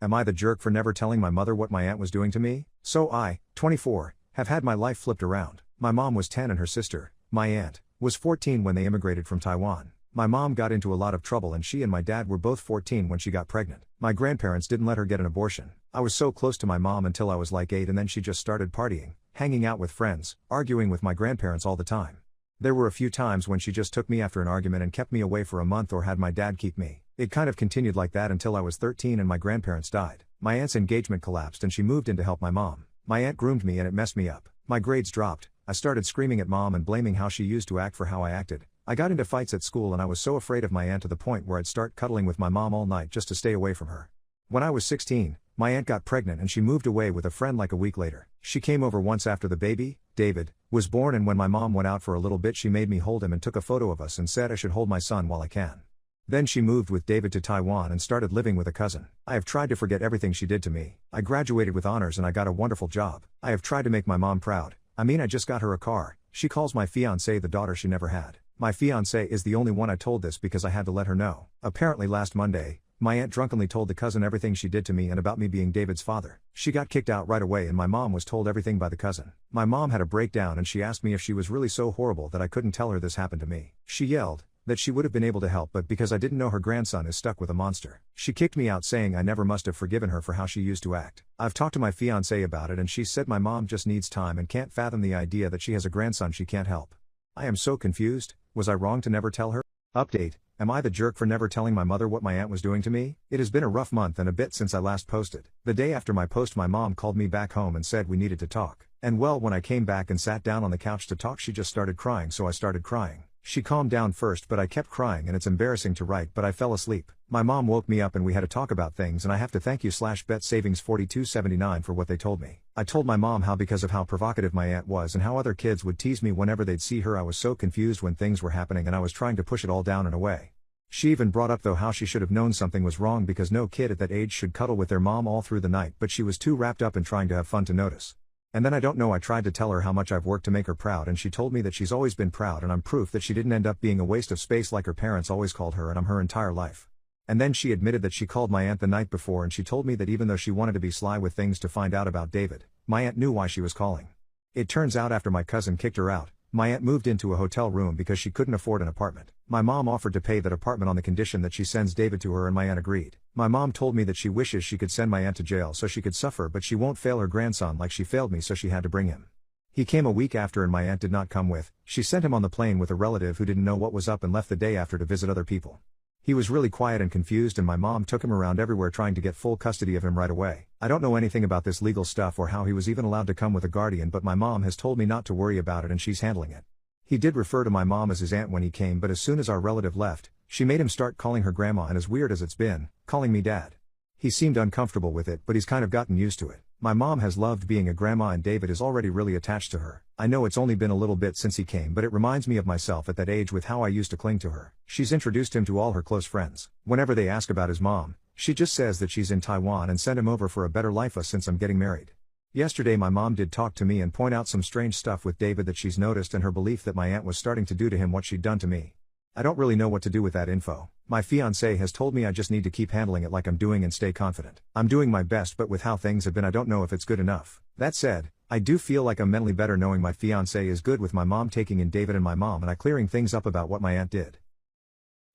Am I the jerk for never telling my mother what my aunt was doing to me? So I, 24, have had my life flipped around. My mom was 10 and her sister, my aunt, was 14 when they immigrated from Taiwan. My mom got into a lot of trouble and she and my dad were both 14 when she got pregnant. My grandparents didn't let her get an abortion. I was so close to my mom until I was like 8 and then she just started partying, hanging out with friends, arguing with my grandparents all the time. There were a few times when she just took me after an argument and kept me away for a month or had my dad keep me. It kind of continued like that until I was 13 and my grandparents died. My aunt's engagement collapsed and she moved in to help my mom. My aunt groomed me and it messed me up. My grades dropped. I started screaming at mom and blaming how she used to act for how I acted. I got into fights at school and I was so afraid of my aunt to the point where I'd start cuddling with my mom all night just to stay away from her. When I was 16, my aunt got pregnant and she moved away with a friend like a week later. She came over once after the baby, David, was born and when my mom went out for a little bit she made me hold him and took a photo of us and said I should hold my son while I can. Then she moved with David to Taiwan and started living with a cousin. I have tried to forget everything she did to me. I graduated with honors and I got a wonderful job. I have tried to make my mom proud. I just got her a car. She calls my fiancé the daughter she never had. My fiancé is the only one I told this because I had to let her know. Apparently last Monday, my aunt drunkenly told the cousin everything she did to me and about me being David's father. She got kicked out right away and my mom was told everything by the cousin. My mom had a breakdown and she asked me if she was really so horrible that I couldn't tell her this happened to me. She yelled that she would have been able to help but because I didn't know her grandson is stuck with a monster. She kicked me out saying I never must have forgiven her for how she used to act. I've talked to my fiancé about it and she said my mom just needs time and can't fathom the idea that she has a grandson she can't help. I am so confused. Was I wrong to never tell her? Update. Am I the jerk for never telling my mother what my aunt was doing to me? It has been a rough month and a bit since I last posted. The day after my post my mom called me back home and said we needed to talk. And well, when I came back and sat down on the couch to talk she just started crying, so I started crying. She calmed down first but I kept crying and it's embarrassing to write but I fell asleep. My mom woke me up and we had to talk about things and I have to thank you /bet savings 4279 for what they told me. I told my mom how because of how provocative my aunt was and how other kids would tease me whenever they'd see her I was so confused when things were happening and I was trying to push it all down and away. She even brought up though how she should have known something was wrong because no kid at that age should cuddle with their mom all through the night but she was too wrapped up in trying to have fun to notice. And then I don't know, I tried to tell her how much I've worked to make her proud and she told me that she's always been proud and I'm proof that she didn't end up being a waste of space like her parents always called her and I'm her entire life. And then she admitted that she called my aunt the night before and she told me that even though she wanted to be sly with things to find out about David, my aunt knew why she was calling. It turns out after my cousin kicked her out, my aunt moved into a hotel room because she couldn't afford an apartment. My mom offered to pay that apartment on the condition that she sends David to her and my aunt agreed. My mom told me that she wishes she could send my aunt to jail so she could suffer but she won't fail her grandson like she failed me so she had to bring him. He came a week after and my aunt did not come with. She sent him on the plane with a relative who didn't know what was up and left the day after to visit other people. He was really quiet and confused and my mom took him around everywhere trying to get full custody of him right away. I don't know anything about this legal stuff or how he was even allowed to come with a guardian but my mom has told me not to worry about it and she's handling it. He did refer to my mom as his aunt when he came but as soon as our relative left, she made him start calling her grandma and as weird as it's been, calling me dad. He seemed uncomfortable with it but he's kind of gotten used to it. My mom has loved being a grandma and David is already really attached to her. I know it's only been a little bit since he came but it reminds me of myself at that age with how I used to cling to her. She's introduced him to all her close friends. Whenever they ask about his mom, she just says that she's in Taiwan and sent him over for a better life since I'm getting married. Yesterday my mom did talk to me and point out some strange stuff with David that she's noticed and her belief that my aunt was starting to do to him what she'd done to me. I don't really know what to do with that info. My fiancé has told me I just need to keep handling it like I'm doing and stay confident. I'm doing my best but with how things have been I don't know if it's good enough. That said, I do feel like I'm mentally better knowing my fiancé is good with my mom taking in David and my mom and I clearing things up about what my aunt did.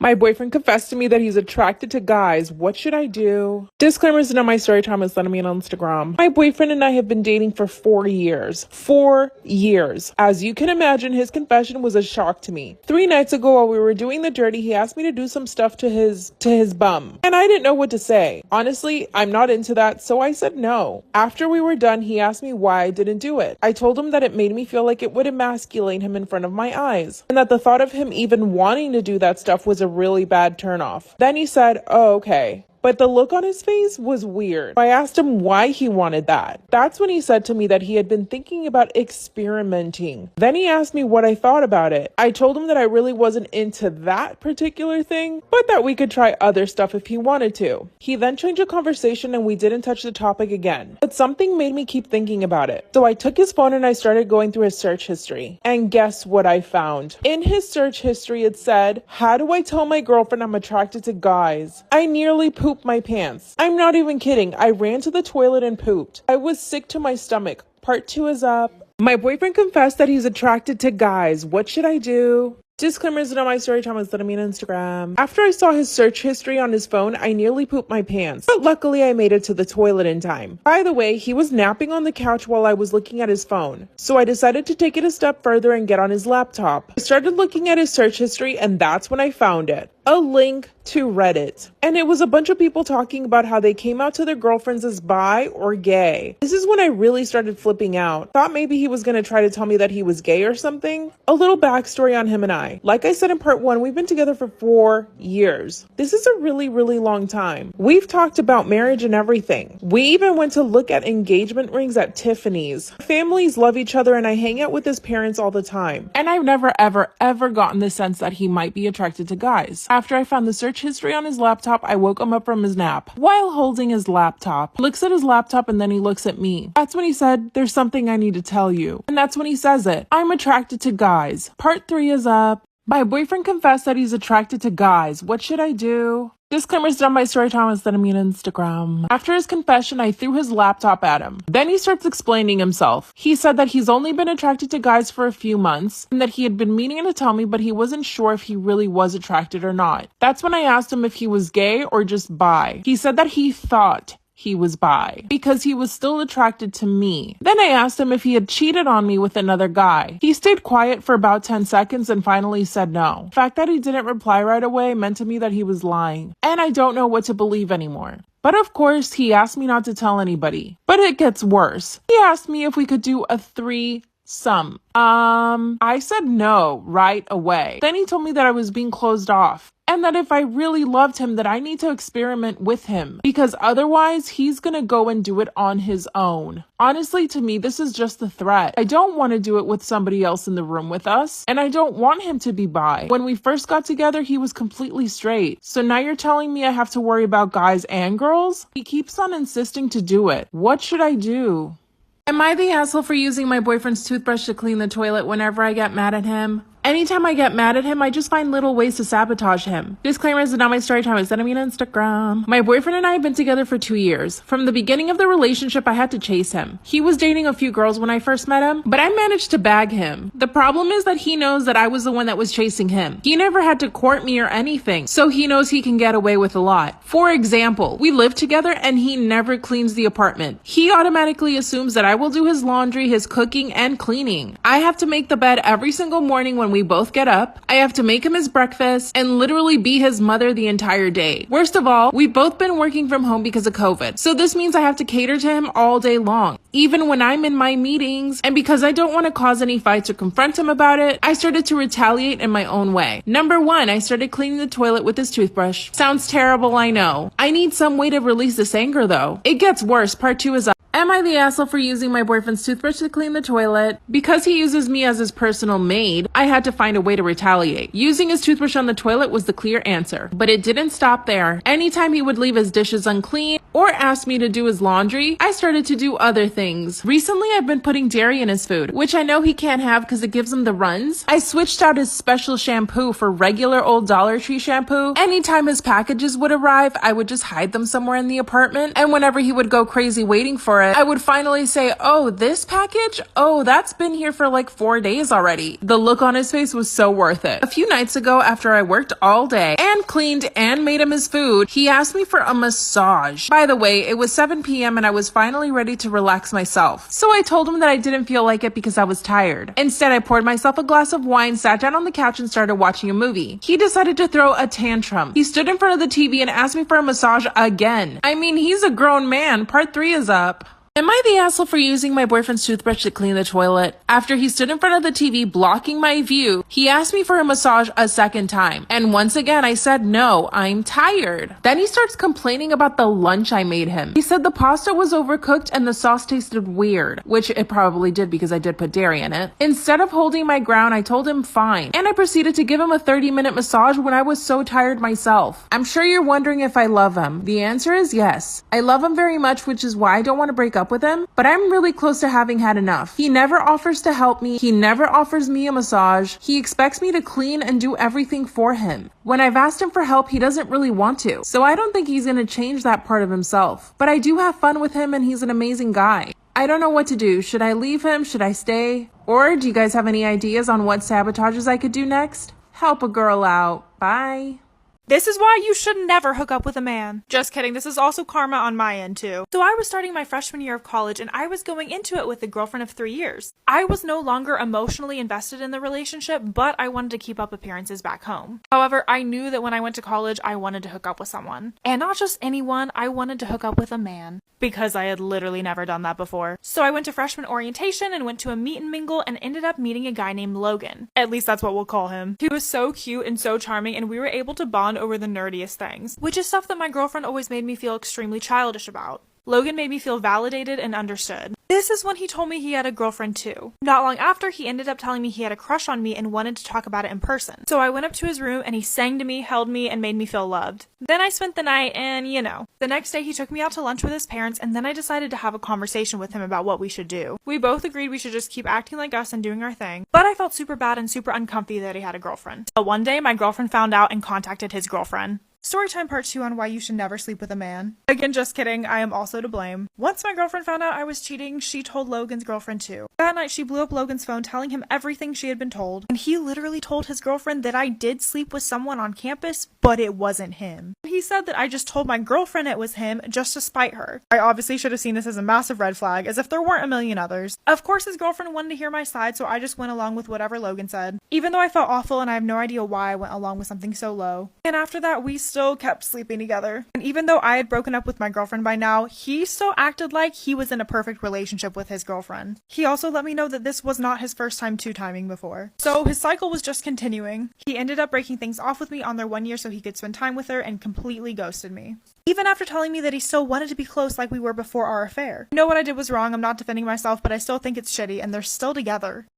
My boyfriend confessed to me that he's attracted to guys. What should I do? Disclaimers to know my story time is sending me on Instagram. My boyfriend and I have been dating for 4 years. 4 years. As you can imagine, his confession was a shock to me. 3 nights ago while we were doing the dirty, he asked me to do some stuff to his bum. And I didn't know what to say. Honestly, I'm not into that, so I said no. After we were done, he asked me why I didn't do it. I told him that it made me feel like it would emasculate him in front of my eyes, and that the thought of him even wanting to do that stuff was a really bad turnoff. Then he said, "Oh, okay." But the look on his face was weird. I asked him why he wanted that. That's when he said to me that he had been thinking about experimenting. Then he asked me what I thought about it. I told him that I really wasn't into that particular thing, but that we could try other stuff if he wanted to. He then changed the conversation and we didn't touch the topic again. But something made me keep thinking about it. So I took his phone and I started going through his search history. And guess what I found? In his search history it said, "How do I tell my girlfriend I'm attracted to guys?" I nearly pooped pooped my pants. I'm not even kidding. I ran to the toilet and pooped. I was sick to my stomach. Part 2 is up. My boyfriend confessed that he's attracted to guys. What should I do? Disclaimers on my story time on Instagram. After I saw his search history on his phone, I nearly pooped my pants. But luckily I made it to the toilet in time. By the way, he was napping on the couch while I was looking at his phone. So I decided to take it a step further and get on his laptop. I started looking at his search history and that's when I found it. A link to Reddit. And it was a bunch of people talking about how they came out to their girlfriends as bi or gay. This is when I really started flipping out. Thought maybe he was gonna try to tell me that he was gay or something. A little backstory on him and I. Like I said in part 1, we've been together for 4 years. This is a really, really long time. We've talked about marriage and everything. We even went to look at engagement rings at Tiffany's. Families love each other and I hang out with his parents all the time. And I've never, ever gotten the sense that he might be attracted to guys. After I found the search history on his laptop, I woke him up from his nap while holding his laptop. He looks at his laptop and then he looks at me. That's when he said, "There's something I need to tell you." And that's when he says it. I'm attracted to guys. Part 3 is up. My boyfriend confessed that he's attracted to guys. What should I do? Disclaimers done by Storytime on Instagram. After his confession, I threw his laptop at him. Then he starts explaining himself. He said that he's only been attracted to guys for a few months and that he had been meaning to tell me, but he wasn't sure if he really was attracted or not. That's when I asked him if he was gay or just bi. He said that he thought he was bi because he was still attracted to me. Then I asked him if he had cheated on me with another guy. He stayed quiet for about 10 seconds and finally said no. The fact that he didn't reply right away meant to me that he was lying, and I don't know what to believe anymore. But of course, he asked me not to tell anybody. But it gets worse. He asked me if we could do a threesome. I said no right away. Then he told me that I was being closed off. And that if I really loved him, that I need to experiment with him because otherwise he's gonna go and do it on his own. Honestly, to me, this is just a threat. I don't want to do it with somebody else in the room with us, and I don't want him to be bi. When we first got together, he was completely straight. So now you're telling me I have to worry about guys and girls? He keeps on insisting to do it. What should I do? Am I the asshole for using my boyfriend's toothbrush to clean the toilet whenever I get mad at him? Anytime I get mad at him, I just find little ways to sabotage him. Disclaimers are not my story time. It's on Instagram. My boyfriend and I have been together for 2 years. From the beginning of the relationship, I had to chase him. He was dating a few girls when I first met him, but I managed to bag him. The problem is that he knows that I was the one that was chasing him. He never had to court me or anything, so he knows he can get away with a lot. For example, we live together and he never cleans the apartment. He automatically assumes that I will do his laundry, his cooking, and cleaning. I have to make the bed every single morning when we both get up. I have to make him his breakfast and literally be his mother the entire day. Worst of all, we've both been working from home because of COVID. So this means I have to cater to him all day long, even when I'm in my meetings. And because I don't want to cause any fights or confront him about it, I started to retaliate in my own way. Number 1, I started cleaning the toilet with his toothbrush. Sounds terrible, I know. I need some way to release this anger though. It gets worse. Part 2 is up. Am I the asshole for using my boyfriend's toothbrush to clean the toilet? Because he uses me as his personal maid, I had to find a way to retaliate. Using his toothbrush on the toilet was the clear answer, but it didn't stop there. Anytime he would leave his dishes unclean or ask me to do his laundry, I started to do other things. Recently, I've been putting dairy in his food, which I know he can't have because it gives him the runs. I switched out his special shampoo for regular old Dollar Tree shampoo. Anytime his packages would arrive, I would just hide them somewhere in the apartment, and whenever he would go crazy waiting for it, I would finally say, "Oh, this package? Oh, that's been here for like 4 days already." The look on his face was so worth it. A few nights ago, after I worked all day and cleaned and made him his food, he asked me for a massage. By the way, it was 7 p.m. and I was finally ready to relax myself. So I told him that I didn't feel like it because I was tired. Instead, I poured myself a glass of wine, sat down on the couch, and started watching a movie. He decided to throw a tantrum. He stood in front of the TV and asked me for a massage again. I mean, he's a grown man. Part 3 is up. Am I the asshole for using my boyfriend's toothbrush to clean the toilet? After he stood in front of the TV blocking my view, he asked me for a massage a second time. And once again, I said, "No, I'm tired." Then he starts complaining about the lunch I made him. He said the pasta was overcooked and the sauce tasted weird, which it probably did because I did put dairy in it. Instead of holding my ground, I told him fine. And I proceeded to give him a 30-minute massage when I was so tired myself. I'm sure you're wondering if I love him. The answer is yes. I love him very much, which is why I don't want to break up up with him, but I'm really close to having had enough. He never offers to help me. He never offers me a massage. He expects me to clean and do everything for him. When I've asked him for help, he doesn't really want to. So I don't think he's gonna change that part of himself. But I do have fun with him and he's an amazing guy. I don't know what to do. Should I leave him? Should I stay? Or do you guys have any ideas on what sabotages I could do next? Help a girl out. Bye. This is why you should never hook up with a man. Just kidding, this is also karma on my end too. So I was starting my freshman year of college and I was going into it with a girlfriend of 3 years. I was no longer emotionally invested in the relationship, but I wanted to keep up appearances back home. However, I knew that when I went to college, I wanted to hook up with someone. And not just anyone, I wanted to hook up with a man. Because I had literally never done that before. So I went to freshman orientation and went to a meet and mingle and ended up meeting a guy named Logan. At least that's what we'll call him. He was so cute and so charming and we were able to bond over the nerdiest things, which is stuff that my girlfriend always made me feel extremely childish about. Logan made me feel validated and understood. This is when he told me he had a girlfriend too. Not long after, he ended up telling me he had a crush on me and wanted to talk about it in person. So I went up to his room and he sang to me, held me, and made me feel loved. Then I spent the night and, the next day he took me out to lunch with his parents and then I decided to have a conversation with him about what we should do. We both agreed we should just keep acting like us and doing our thing, but I felt super bad and super uncomfy that he had a girlfriend. But one day, my girlfriend found out and contacted his girlfriend. Storytime part 2 on why you should never sleep with a man. Again, just kidding, I am also to blame. Once my girlfriend found out I was cheating, she told Logan's girlfriend too. That night, she blew up Logan's phone telling him everything she had been told, and he literally told his girlfriend that I did sleep with someone on campus, but it wasn't him. He said that I just told my girlfriend it was him just to spite her. I obviously should have seen this as a massive red flag, as if there weren't a million others. Of course, his girlfriend wanted to hear my side, so I just went along with whatever Logan said, even though I felt awful and I have no idea why I went along with something so low. And after that, we still kept sleeping together. And even though I had broken up with my girlfriend by now, he still acted like he was in a perfect relationship with his girlfriend. He also let me know that this was not his first time two-timing before. So his cycle was just continuing. He ended up breaking things off with me on their 1 year so he could spend time with her and completely ghosted me. Even after telling me that he still wanted to be close like we were before our affair. I know what I did was wrong, I'm not defending myself, but I still think it's shitty and they're still together.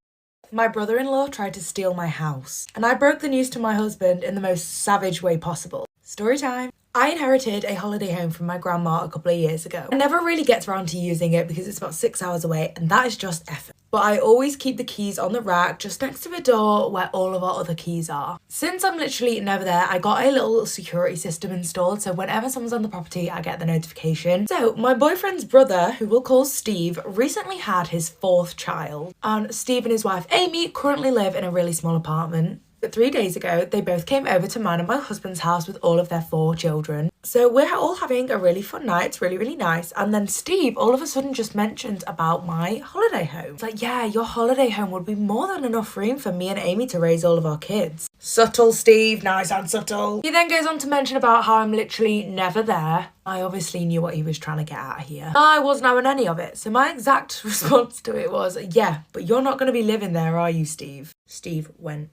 My brother-in-law tried to steal my house, and I broke the news to my husband in the most savage way possible. Story time. I inherited a holiday home from my grandma a couple of years ago. I never really get around to using it because it's about 6 hours away and that is just effort. But I always keep the keys on the rack just next to the door where all of our other keys are. Since I'm literally never there, I got a little security system installed so whenever someone's on the property, I get the notification. So my boyfriend's brother, who we'll call Steve, recently had his 4th child. And Steve and his wife Amy currently live in a really small apartment. But 3 days ago, they both came over to mine and my husband's house with all of their 4 children. So we're all having a really fun night. It's really, really nice. And then Steve all of a sudden just mentioned about my holiday home. It's like, yeah, your holiday home would be more than enough room for me and Amy to raise all of our kids. Subtle, Steve. Nice and subtle. He then goes on to mention about how I'm literally never there. I obviously knew what he was trying to get at here. I wasn't having any of it. So my exact response to it was, yeah, but you're not going to be living there, are you, Steve? Steve went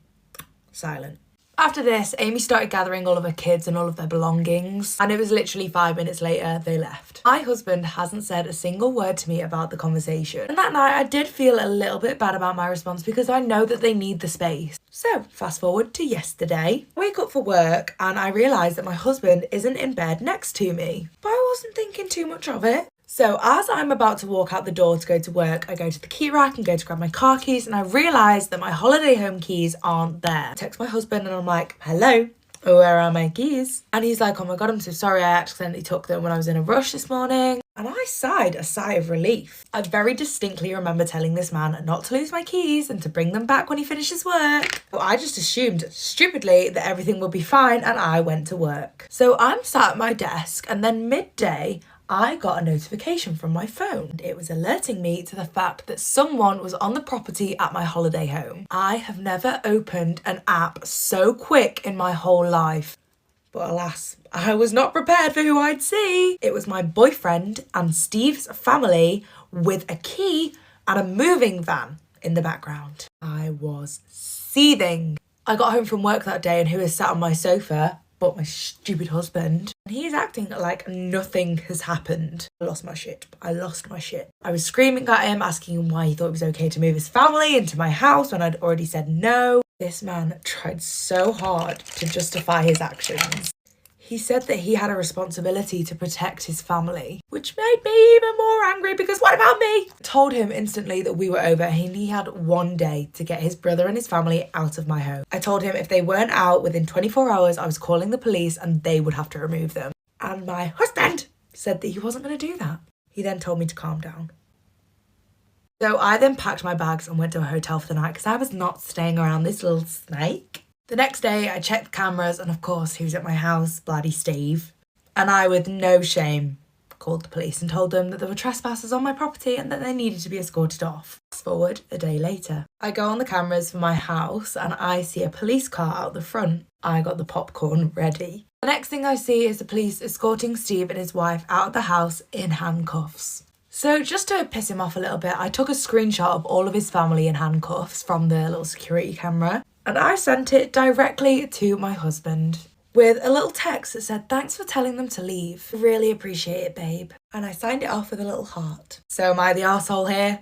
silent. After this, Amy started gathering all of her kids and all of their belongings, and it was literally 5 minutes later they left. My husband hasn't said a single word to me about the conversation, and that night I did feel a little bit bad about my response because I know that they need the space. So fast forward to yesterday, I wake up for work and I realise that my husband isn't in bed next to me, but I wasn't thinking too much of it. So as I'm about to walk out the door to go to work, I go to the key rack and go to grab my car keys and I realise that my holiday home keys aren't there. I text my husband and I'm like, hello, where are my keys? And he's like, oh my God, I'm so sorry, I accidentally took them when I was in a rush this morning. And I sighed a sigh of relief. I very distinctly remember telling this man not to lose my keys and to bring them back when he finishes work. So I just assumed, stupidly, that everything would be fine and I went to work. So I'm sat at my desk and then midday, I got a notification from my phone. It was alerting me to the fact that someone was on the property at my holiday home. I have never opened an app so quick in my whole life. But alas, I was not prepared for who I'd see. It was my boyfriend and Steve's family with a key and a moving van in the background. I was seething. I got home from work that day and who was sat on my sofa but my stupid husband. He is acting like nothing has happened. I lost my shit. I was screaming at him, asking him why he thought it was okay to move his family into my house when I'd already said no. This man tried so hard to justify his actions. He said that he had a responsibility to protect his family, which made me even more angry because what about me? Told him instantly that we were over and he had 1 day to get his brother and his family out of my home. I told him if they weren't out within 24 hours, I was calling the police and they would have to remove them. And my husband said that he wasn't going to do that. He then told me to calm down. So I then packed my bags and went to a hotel for the night because I was not staying around this little snake. The next day I checked the cameras and of course who's at my house? Bloody Steve. And I, with no shame, called the police and told them that there were trespassers on my property and that they needed to be escorted off. Fast forward a day later. I go on the cameras for my house and I see a police car out the front. I got the popcorn ready. The next thing I see is the police escorting Steve and his wife out of the house in handcuffs. So just to piss him off a little bit, I took a screenshot of all of his family in handcuffs from the little security camera and I sent it directly to my husband with a little text that said, "Thanks for telling them to leave. Really appreciate it, babe." And I signed it off with a little heart. So am I the arsehole here?